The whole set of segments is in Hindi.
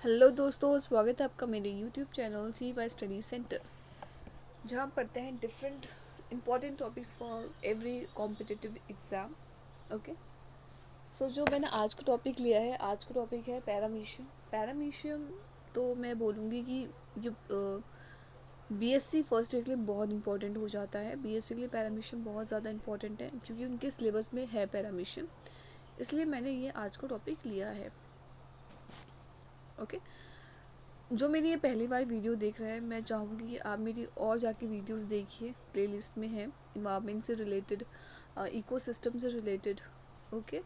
हेलो दोस्तों, स्वागत है आपका मेरे YouTube channel CY study centre, जहाँ पढ़ते हैं different important topics for every competitive exam. Okay, so जो मैंने आज का टॉपिक लिया है, आज का टॉपिक है पैरामीशियम। पैरामीशियम तो मैं बोलूँगी कि जो BSc फर्स्ट ईयर के लिए बहुत इंपॉर्टेंट हो जाता है। BSc के लिए पैरामीशियम बहुत ज़्यादा इंपॉर्टेंट है क्योंकि उनके सिलेबस में है पैरामीशियम, इसलिए मैंने ये आज का टॉपिक लिया है। ओके, जो मेरी ये पहली बार वीडियो देख रहा है, मैं चाहूँगी कि आप मेरी और जाके वीडियोस देखिए, प्लेलिस्ट में है इन्वायरमेंट से रिलेटेड, इकोसिस्टम से related. Okay,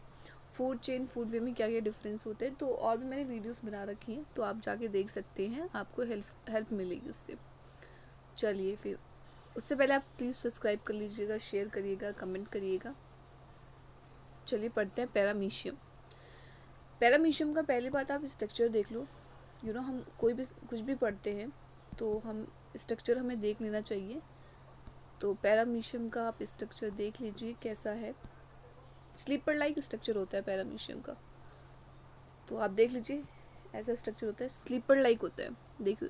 food chain, food web में क्या क्या डिफरेंस होते हैं, तो और भी मैंने वीडियोस बना रखी हैं, तो आप जाके देख सकते हैं, आपको हेल्प मिलेगी उससे। चलिए फिर, उससे पहले आप प्लीज़ सब्सक्राइब कर लीजिएगा, शेयर करिएगा, कमेंट करिएगा। चलिए पढ़ते हैं पैरामीशियम। पैरामीशियम का पहली बात, आप स्ट्रक्चर देख लो। हम कोई भी कुछ भी पढ़ते हैं तो हम स्ट्रक्चर हमें देख लेना चाहिए। तो पैरामीशियम का आप स्ट्रक्चर देख लीजिए कैसा है। स्लीपर लाइक स्ट्रक्चर होता है पैरामीशियम का, तो आप देख लीजिए ऐसा स्ट्रक्चर होता है, स्लीपर लाइक होता है। देखिए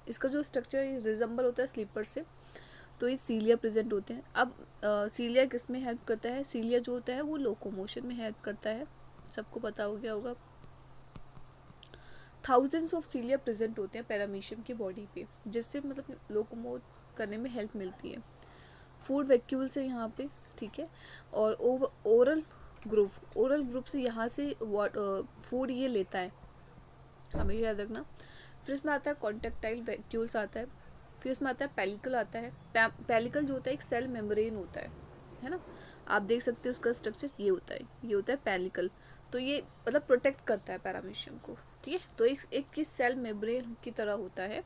इसका जो स्ट्रक्चर रिजेंबल होता है स्लीपर से, तो ये सीलिया प्रेजेंट होते हैं। अब सीलिया किस में हेल्प करता है? सीलिया जो होता है वो लोकोमोशन में हेल्प करता है, सबको पता हो गया होगा। थाउजेंड्स ऑफ सीलिया प्रेजेंट होते हैं पैरामीशियम की बॉडी पे, जिससे मतलब लोकोमोट करने में हेल्प मिलती है। फूड वैक्यूल से यहाँ पे, ठीक है। और ओरल ग्रुप से यहाँ से फूड ये लेता है, हमेशा याद रखना। फिर इसमें आता है कॉन्टेक्टाइल वैक्यूल्स आता है। फिर इसमें आता है पेलिकल आता है। पेलिकल जो होता है एक सेल मेम्ब्रेन होता है ना। आप देख सकते हो उसका स्ट्रक्चर ये होता है, ये होता है पेलिकल। तो ये मतलब प्रोटेक्ट करता है पैरामीशियम को, ठीक है। तो एक की सेल मेम्ब्रेन की तरह होता है।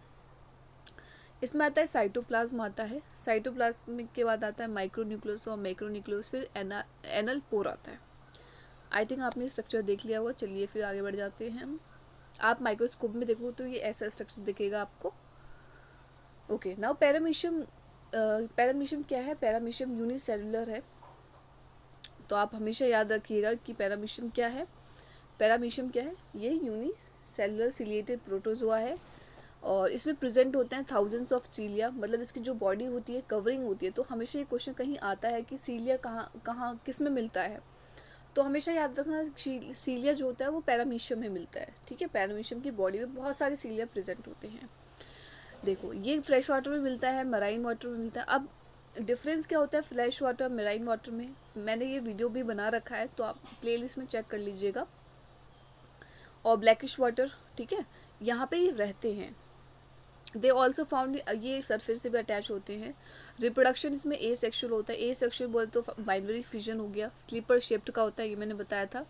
इसमें आता है साइटोप्लाज्म आता है। साइटोप्लाज्म के बाद आता है माइक्रोन्यूक्लियस और मैक्रोन्यूक्लियस, फिर एनल पोर आता है। आई थिंक आपने स्ट्रक्चर देख लिया होगा। चलिए फिर आगे बढ़ जाते हैं हम। आप माइक्रोस्कोप में देखो तो ये ऐसा स्ट्रक्चर दिखेगा आपको। Okay, now paramecium. पैरामीशियम क्या है? पैरामीशियम यूनिसेलुलर है। तो आप हमेशा याद रखिएगा कि पैरामीशियम क्या है। पैरामीशियम क्या है? ये यूनिसेलुलर सिलिएटेड प्रोटोजोआ है, और इसमें प्रेजेंट होते हैं थाउजेंड्स ऑफ सीलिया। मतलब इसकी जो बॉडी होती है, कवरिंग होती है। तो हमेशा ये क्वेश्चन कहीं आता है कि सीलिया कहाँ कहाँ किस में मिलता है, तो हमेशा याद रखना सीलिया जो होता है वो पैरामीशियम में मिलता है, ठीक है। पैरामीशियम की बॉडी में बहुत सारे सीलिया प्रेजेंट होते हैं। देखो, ये फ्रेश वाटर में मिलता है, मराइन वाटर में मिलता है। अब डिफरेंस क्या होता है फ्रेश वाटर मराइन वाटर में? मैंने ये वीडियो भी बना रखा है, तो आप प्लेलिस्ट में चेक कर लीजिएगा। और ब्लैकिश वाटर, ठीक है, यहाँ पे ये रहते हैं। दे ऑल्सो फाउंड, ये सरफेस से भी अटैच होते हैं। रिप्रोडक्शन इसमें ए सेक्शुअल होता है। ए सेक्शुअल बोले तो बाइनरी फिजन हो गया। स्लीपर शेप्ड का होता है, ये मैंने बताया था।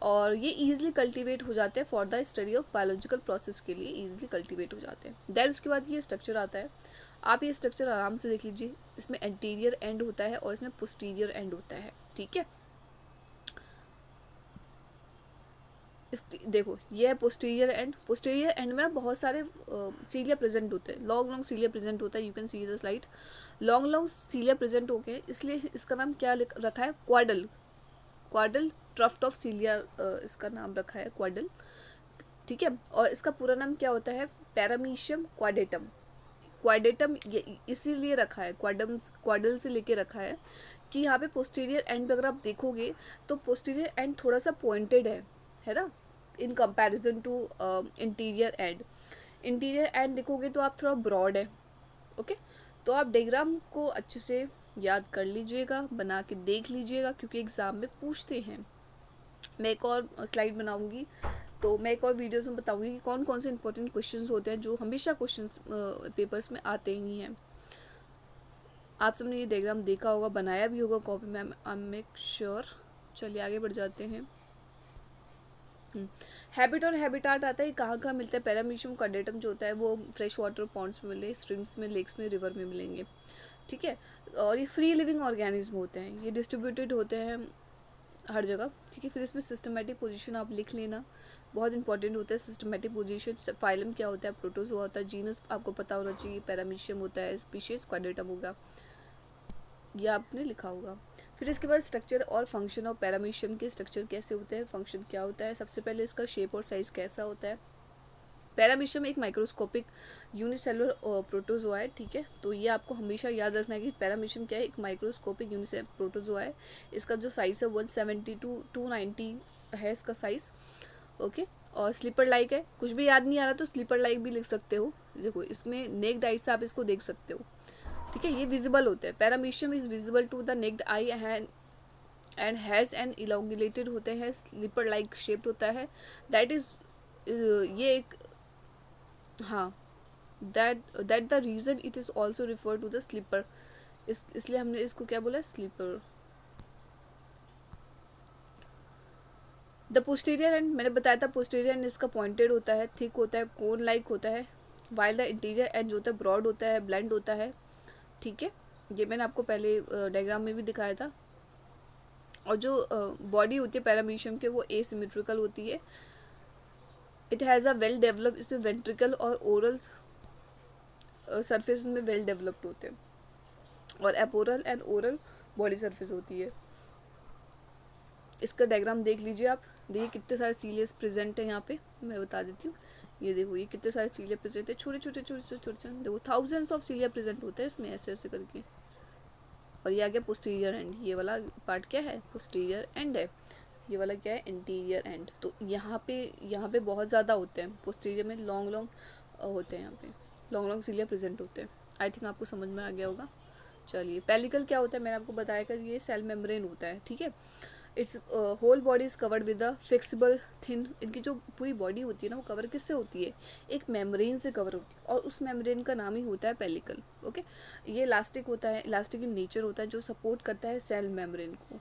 और ये ईजिली कल्टीवेट हो जाते हैं for the study of biological process के लिए ईजिली कल्टीवेट हो जाते हैं। देन उसके बाद ये स्ट्रक्चर आता है। आप ये स्ट्रक्चर आराम से देख लीजिए। इसमें एंटीरियर एंड होता है और इसमें पोस्टीरियर एंड होता है, ठीक है। देखो, ये है पोस्टीरियर एंड। पोस्टीरियर एंड में ना बहुत सारे सीलिया प्रेजेंट होते हैं, लॉन्ग लॉन्ग सीलिया प्रेजेंट होता है। You can see the slide. Long long cilia present हो गए, इसलिए इसका नाम क्या रखा है? क्वाडल। क्वाडल ट्रफ्ट ऑफ सीलिया, इसका नाम रखा है क्वाडल, ठीक है। और इसका पूरा नाम क्या होता है? पैरामीशियम क्वाडेटम। क्वाडेटम इसीलिए रखा है, क्वाडल से लेके रखा है कि यहाँ पे पोस्टीरियर एंड पे अगर आप देखोगे तो पोस्टीरियर एंड थोड़ा सा पॉइंटेड है ना, in comparison to interior and. Interior and देखोगे तो आप थोड़ा ब्रॉड है। ओके, तो आप डायग्राम को अच्छे से याद कर लीजिएगा, बना के देख लीजिएगा, क्योंकि एग्ज़ाम में पूछते हैं। मैं एक और स्लाइड बनाऊंगी, तो मैं एक और वीडियोस में बताऊंगी कि कौन कौन से इंपॉर्टेंट क्वेश्चंस होते हैं जो हमेशा क्वेश्चंस पेपर्स में आते ही हैं। आप सबने ये डायग्राम देखा होगा, बनाया भी होगा कॉपी में, आई एम मेक श्योर। चलिए आगे बढ़ जाते हैं। हैबिट और हैबिटाट आता है, कहाँ कहाँ मिलता है? पैरामीशियम कार्डेटम जो होता है वो फ्रेश वाटर पॉन्ड्स में मिले, स्ट्रीम्स में, लेक्स में, रिवर में मिलेंगे, ठीक है। और ये फ्री लिविंग ऑर्गेनिज्म होते हैं, ये डिस्ट्रीब्यूटेड होते हैं हर जगह, ठीक है। फिर इसमें सिस्टमेटिक पोजीशन आप लिख लेना, बहुत इंपॉर्टेंट होता है सिस्टमेटिक पोजीशन। फाइलम क्या होता है? प्रोटोजोआ होता है। जीनस आपको पता होना चाहिए, पैरामीशियम होता है। स्पीशीज क्वाड्रेटम होगा, ये आपने लिखा होगा। फिर इसके बाद स्ट्रक्चर और फंक्शन ऑफ पैरामीशियम के। स्ट्रक्चर कैसे होते हैं, फंक्शन क्या होता है? सबसे पहले इसका शेप और साइज कैसा होता है? पैरामीशियम एक माइक्रोस्कोपिक यूनिसेलुलर प्रोटोजोआ है, ठीक है। तो ये आपको हमेशा याद रखना है कि पैरामीशियम क्या है, एक माइक्रोस्कोपिक यूनिसेलुलर प्रोटोजोआ है। इसका जो साइज़ है 170 टू 290 है इसका साइज़, ओके। और स्लीपर लाइक है, कुछ भी याद नहीं आ रहा तो स्लीपर लाइक भी लिख सकते हो। देखो इसमें नेक्ड आई से आप इसको देख सकते हो, ठीक है। ये विजिबल होते हैं, paramecium is visible to the naked eye and has an elongated होते हैं, स्लीपर लाइक शेप्ड होता है। दैट इज ये एक, हाँ, that the reason it is also refer to the slipper, इसलिए हमने इसको क्या बोला, स्लीपर। द पोस्टीरियर एंड, मैंने बताया था पोस्टीरियर एंड इसका पॉइंटेड होता है, थिक होता है, कोन लाइक होता है, वाइल द इंटीरियर एंड जो होता है ब्रॉड होता है, ब्लेंड होता है, ठीक है। ये मैंने आपको पहले डायग्राम में भी दिखाया था। और जो बॉडी होती है पैरामीशियम के वो एसिमेट्रिकल होती है। It has a well developed, इसमें वेंट्रिकल और ओरल सरफेस में वेल डेवलप्ड होते हैं, और एपोरल एंड ओरल बॉडी सरफेस होती है। इसका डायग्राम देख लीजिए आप, देखिए कितने सारे सीलियस प्रेजेंट है यहाँ पे, मैं बता देती हूँ। ये देखो ये कितने सारे सीलिया प्रेजेंट है, छोटे छोटे छोटे छोटे छोटे, देखो थाउजेंड्स ऑफ सीलिया प्रेजेंट होते हैं इसमें, ऐसे ऐसे करके। और ये आ गया पोस्टीरियर एंड, ये वाला पार्ट क्या है, पोस्टीरियर एंड है। ये वाला क्या है, इंटीरियर एंड। तो यहाँ पे बहुत ज़्यादा होते हैं, पोस्टीरियर में लॉन्ग लॉन्ग होते हैं, यहाँ पे लॉन्ग लॉन्ग सीलिया प्रेजेंट होते हैं। आई थिंक आपको समझ में आ गया होगा। चलिए, पेलिकल क्या होता है, मैंने आपको बताया कि ये सेल मेम्ब्रेन होता है, ठीक है। Its whole body is covered with a flexible thin, इनकी जो पूरी बॉडी होती है ना वो कवर किससे होती है, एक मेम्ब्रेन से कवर होती है, और उस मेम्ब्रेन का नाम ही होता है पेलिकल, ओके। ये इलास्टिक होता है, इलास्टिक इन नेचर होता है, जो सपोर्ट करता है सेल मेम्ब्रेन को।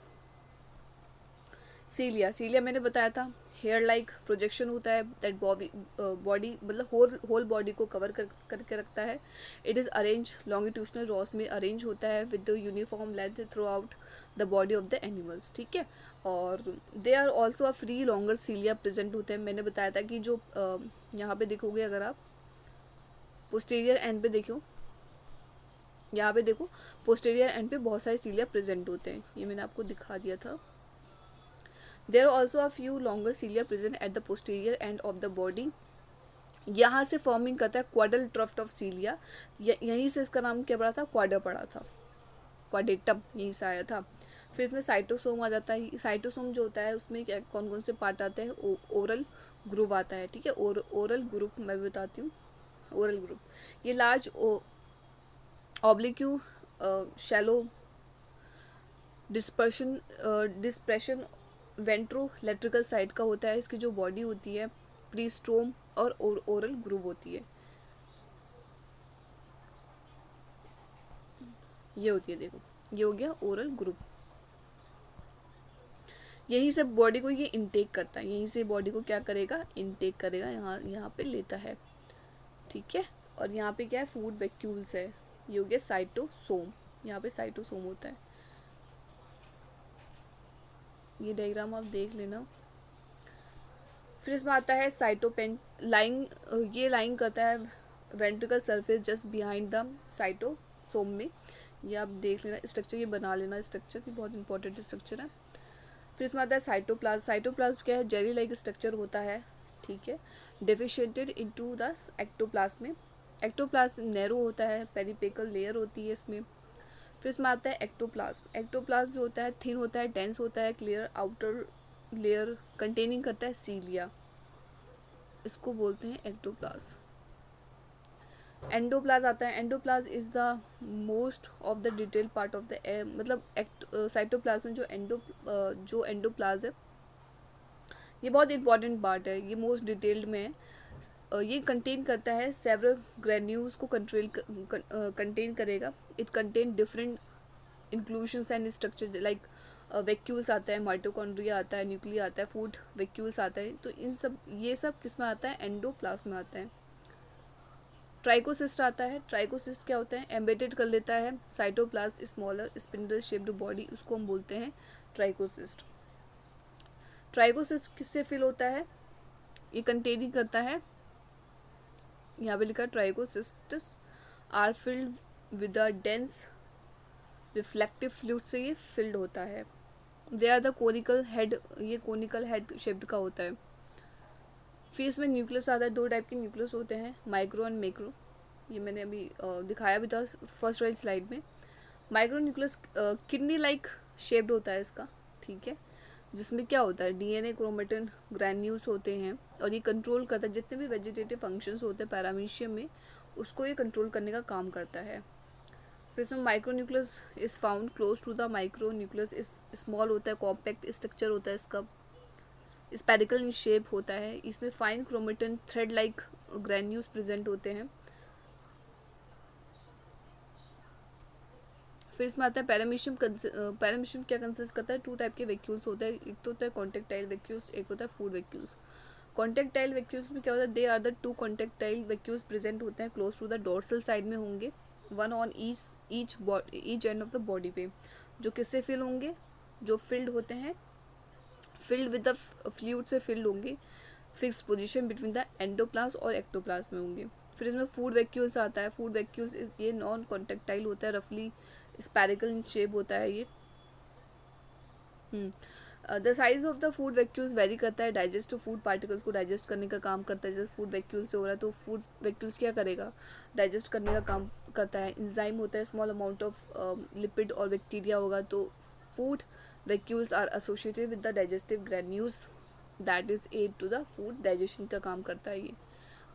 सीलिया मैंने बताया था, हेयर लाइक प्रोजेक्शन होता है, दैट बॉडी मतलब होल बॉडी को कवर करके रखता है। It is arrange longitudinal rows में अरेंज होता है with the uniform length throughout the body of the animals, ठीक है। और they are also a few longer cilia present होते हैं। मैंने बताया था कि जो यहाँ पे देखोगे, अगर आप पोस्टीरियर एंड पे देखो, यहाँ पे देखो पोस्टीरियर एंड पे बहुत सारे सीलिया प्रेजेंट होते हैं, ये मैंने आपको दिखा दिया था। There are also a few longer cilia present at the posterior end of the body. यहाँ से फॉर्मिंग करता है क्वाडल ट्रफ्ट ऑफ सीलिया, यहीं से इसका नाम क्या पड़ा था, क्वाडर पड़ा था, क्वाडेटम यहीं से आया था। फिर इसमें साइटोसोम आ जाता है। साइटोसोम जो होता है उसमें क्या कौन कौन से पार्ट आते हैं, ओरल ग्रुप आता है, ठीक है। ओरल ग्रुप मैं भी बताती हूँ। ओरल ग्रुप ये लार्ज ऑब्लिक्यू शैलो डिस्प्रेशन वेंट्रोलेट्रिकल साइड का होता है। इसकी जो बॉडी होती है प्रीस्ट्रोम और ओरल ग्रूव होती है, ये होती है, देखो ये हो गया ओरल ग्रूव। यहीं से बॉडी को ये इनटेक करता है, यहीं से बॉडी को क्या करेगा, इनटेक करेगा, यहाँ पे लेता है, ठीक है। और यहाँ पे क्या है, फूड वैक्यूल्स है, ये हो गया साइटोसोम, यहाँ पे साइटोसोम होता है। ये डायग्राम आप देख लेना। फिर इसमें आता है साइटोपेन लाइंग, ये लाइंग करता है ventral surface just behind the cytostome में। ये आप देख लेना स्ट्रक्चर, ये बना लेना स्ट्रक्चर, की बहुत इंपॉर्टेंट स्ट्रक्चर है। फिर इसमें आता है साइटोप्लाज्म। साइटोप्लाज्म क्या है, जेली लाइक स्ट्रक्चर होता है, ठीक है। डिफिशिएटेड इनटू द एक्टोप्लाज्म में। एक्टोप्लाज्म नैरो होता है, पेरिपेकल लेयर होती है इसमें। फिर इसमें आता है एक्टोप्लाज्म। एक्टोप्लाज्म जो होता है थिन होता है, डेंस होता है, क्लियर आउटर लेयर कंटेनिंग करता है सीलिया, इसको बोलते हैं एक्टोप्लाज्म। एंडोप्लाज्म आता है। Endoplasm is the most of the detail part of the मतलब साइटोप्लाज्म में जो एंडोप्लाज्म है ये बहुत इंपॉर्टेंट पार्ट है, ये मोस्ट डिटेल्ड में है। ये कंटेन करता है सेवरल ग्रेन्यूल्स को कंटेन करेगा। It contain different inclusions and structure like vacuoles आता है, माइटोकॉन्ड्रिया आता है, न्यूक्लिया आता है, फूड वैक्यूल्स आता है। तो इन सब ये सब किस में आता है, एंडोप्लाज्म में आता है। ट्राइकोसिस्ट आता है। ट्राइकोसिस्ट क्या होता है, एम्बेडेड कर लेता है cytoplasm smaller spindle shaped body, उसको हम बोलते हैं ट्राइकोसिस्ट। ट्राइकोसिस्ट किससे फिल होता है, ये कंटेनिंग करता है, यहाँ पे लिखा trichocysts are filled with a dense reflective fluid से ये फिल्ड होता है। They are the conical head, ये कोनिकल हेड शेप्ड का होता है। फिर इसमें न्यूक्लियस आता है, दो टाइप के न्यूक्लियस होते हैं, माइक्रो एंड मैक्रो। ये मैंने अभी दिखाया भी था फर्स्ट वाली स्लाइड में। Micro nucleus kidney like shaped होता है इसका, ठीक है, जिसमें क्या होता है, डीएनए क्रोमेटिन ग्रैन्यूल्स होते हैं, और ये कंट्रोल करता है जितने भी वेजिटेटिव फंक्शंस होते हैं पैरामीशियम में, उसको ये कंट्रोल करने का काम करता है। फिर इसमें micro nucleus is found close to the micro nucleus, इस स्मॉल होता है, कॉम्पैक्ट स्ट्रक्चर होता है इसका, स्पेरिकल इन शेप होता है, इसमें fine chromatin thread like granules present होते हैं। फिर इसमें आता है पैरामीशियम। पैरामीशियम क्या कंसिस्ट करता है, टू टाइप के वैक्यूल्स होते हैं, एक तो होता है कॉन्टेक्टाइल वैक्यूल्स, एक होता है फूड वैक्यूल्स। कॉन्टेक्टाइल वैक्यूल्स में क्या होता है, they are the two contractile vacuoles present होते हैं close to the dorsal side में होंगे, one on each end of the body पे, जो किससे फिल होंगे, जो फिल्ड होते हैं, फिल्ड विद द फ्लूइड से फिल्ड होंगे, fix position between the endoplasm और एक्टोप्लाज्म में होंगे। फिर इसमें फूड वैक्यूल्स आता है। फूड वैक्यूल्स ये नॉन कॉन्टेक्टाइल होता है, रफली स्पेरिकल इन शेप होता है ये। The size of the food vacuoles very करता है, डाइजेस्ट फूड पार्टिकल्स को डाइजेस्ट करने का काम करता है। जैसे फूड वैक्यूल से हो रहा है तो फूड वैक्यूल्स क्या करेगा, डाइजेस्ट करने का काम करता है। इंजाइम होता है, स्मॉल अमाउंट ऑफ लिपिड और बैक्टीरिया होगा, तो food vacuoles are associated with the digestive granules that is aid to the food digestion का काम करता है ये।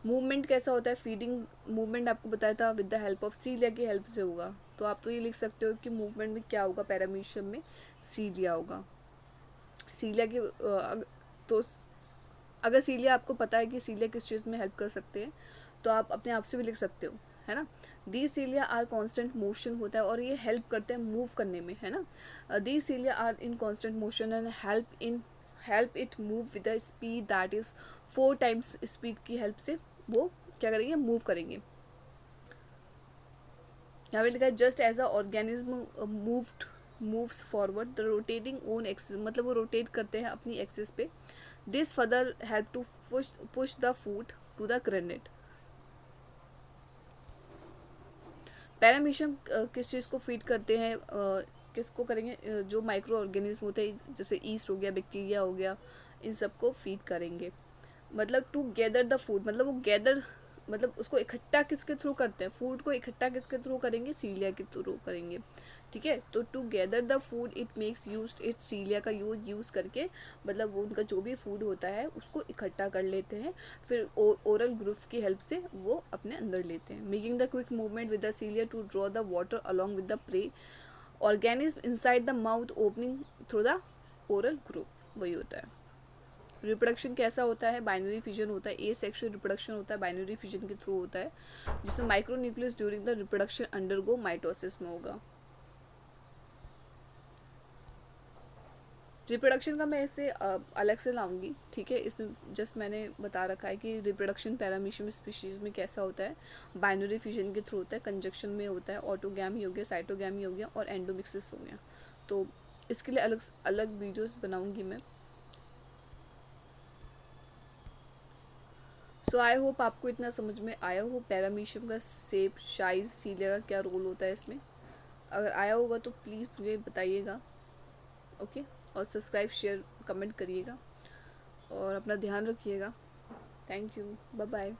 मूवमेंट कैसा होता है, फीडिंग मूवमेंट आपको बताया था विद द हेल्प ऑफ सीलिया की हेल्प से होगा, तो आप तो ये लिख सकते हो कि मूवमेंट में क्या होगा, पैरामीशियम में सीलिया होगा। सीलिया की तो अगर सीलिया आपको पता है कि सीलिया किस चीज़ में हेल्प कर सकते हैं, तो आप अपने आप से भी लिख सकते हो, है ना। The cilia are constant motion होता है और ये हेल्प करते हैं मूव करने में, है ना। The cilia are in constant motion and help it move with the speed that is 4 times speed की हेल्प से वो क्या करेंगे, मूव करेंगे। यहाँ पे लिखा है just as a organism moves forward the rotating on axis, मतलब वो रोटेट करते हैं अपनी एक्सिस पे। This further help to push the food to the grenade. Paramecium किस चीज़ को फीड करते हैं, किसको करेंगे, जो माइक्रो ऑर्गेनिज्म होते हैं जैसे ईस्ट हो गया, बैक्टीरिया हो गया, इन सबको फीड करेंगे। मतलब टू गैदर द फूड, मतलब वो गैदर, मतलब उसको इकट्ठा किसके थ्रू करते हैं, फूड को इकट्ठा किसके थ्रू करेंगे, सीलिया के थ्रू करेंगे, ठीक है। तो to gather the food it makes use it, cilia का यूज़ करके, मतलब वो उनका जो भी फूड होता है उसको इकट्ठा कर लेते हैं, फिर ओरल ग्रुप्स की हेल्प से वो अपने अंदर लेते हैं। Making the quick movement with the cilia to draw the water along with the prey organism inside the mouth opening through the oral groove, वही होता है। रिप्रोडक्शन कैसा होता है, बाइनरी फिजन होता है, ए सेक्शुअल रिप्रोडक्शन होता है, बाइनरी फिजन के थ्रू होता है, जिसमें micronucleus during the reproduction undergo mitosis में होगा। रिप्रोडक्शन का मैं इसे अलग से लाऊंगी, ठीक है। इसमें जस्ट मैंने बता रखा है कि रिप्रोडक्शन पैरामीशियम स्पीशीज़ में कैसा होता है, बाइनरी फिजन के थ्रू होता है, कंजक्शन में होता है, ऑटोगैमी हो गया, साइटोगैमी हो गया और एंडोमिक्सिस हो गया। तो इसके लिए अलग अलग वीडियोस बनाऊंगी मैं। सो आई होप आपको इतना समझ में आया हो पैरामीशियम का शेप, साइज, सीलिया का क्या रोल होता है इसमें। अगर आया होगा तो प्लीज़ मुझे बताइएगा, ओके। और सब्सक्राइब, शेयर, कमेंट करिएगा और अपना ध्यान रखिएगा। Thank you, bye bye.